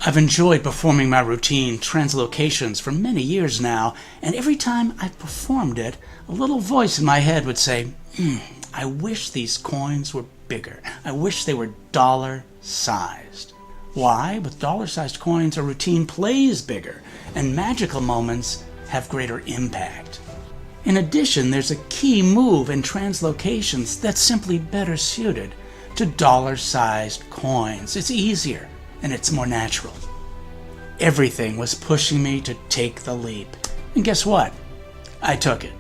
I've enjoyed performing my routine, Translocations, for many years now, and every time I performed it, a little voice in my head would say, I wish these coins were bigger. I wish they were dollar-sized. Why? With dollar-sized coins, a routine plays bigger, and magical moments have greater impact. In addition, there's a key move in Translocations that's simply better suited to dollar-sized coins. It's easier, and it's more natural. Everything was pushing me to take the leap. And guess what? I took it.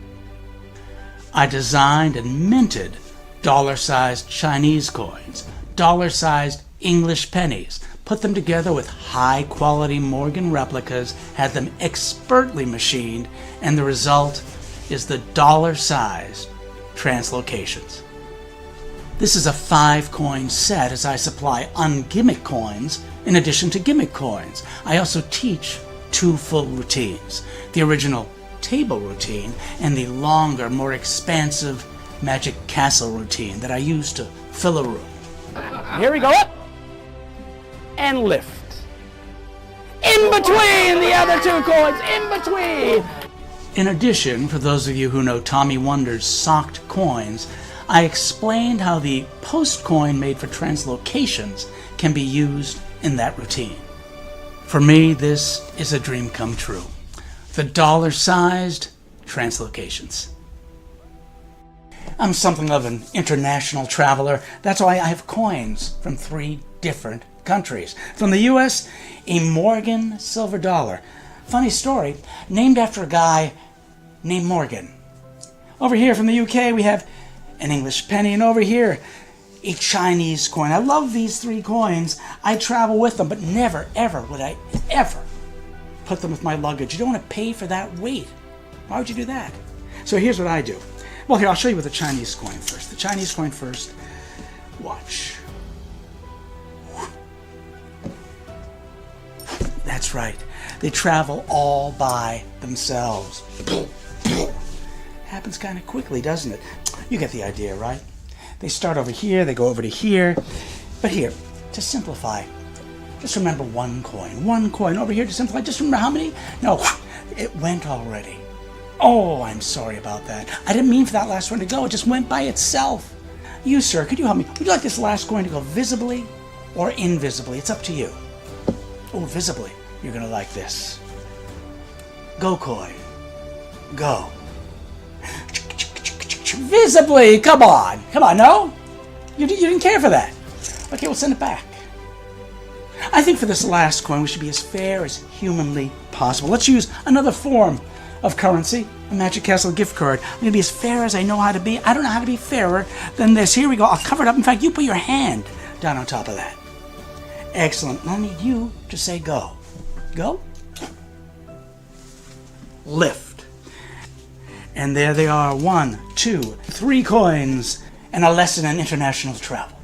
I designed and minted dollar-sized Chinese coins, dollar-sized English pennies, put them together with high-quality Morgan replicas, had them expertly machined, and the result is the dollar-sized Translocations. This is a 5-coin set as I supply ungimmick coins in addition to gimmick coins. I also teach 2 full routines, the original table routine and the longer, more expansive Magic Castle routine that I use to fill a room. Here we go, up and lift. In between the other 2 coins, in between. In addition, for those of you who know Tommy Wonder's socked coins, I explained how the post coin made for Translocations can be used in that routine. For me, this is a dream come true. The dollar-sized Translocations. I'm something of an international traveler. That's why I have coins from 3 different countries. From the US, a Morgan silver dollar. Funny story, named after a guy named Morgan. Over here from the UK, we have an English penny, and over here, a Chinese coin. I love these 3 coins. I travel with them, but never, ever would I ever put them with my luggage. You don't want to pay for that weight. Why would you do that? So here's what I do. Well, here, I'll show you with the Chinese coin first. The Chinese coin first. Watch. That's right. They travel all by themselves. Happens kind of quickly, doesn't it? You get the idea, right? They start over here, they go over to here. But here, to simplify, just remember 1 coin. 1 coin over here to simplify. Just remember how many? No, it went already. Oh, I'm sorry about that. I didn't mean for that last one to go. It just went by itself. You, sir, could you help me? Would you like this last coin to go visibly or invisibly? It's up to you. Oh, visibly. You're going to like this. Go, coin. Go. Visibly. Come on. Come on. No? You didn't care for that. Okay, we'll send it back. I think for this last coin, we should be as fair as humanly possible. Let's use another form of currency, a Magic Castle gift card. I'm going to be as fair as I know how to be. I don't know how to be fairer than this. Here we go. I'll cover it up. In fact, you put your hand down on top of that. Excellent. I need you to say go. Go. Lift. And there they are. 1, 2, 3 coins and a lesson in international travel.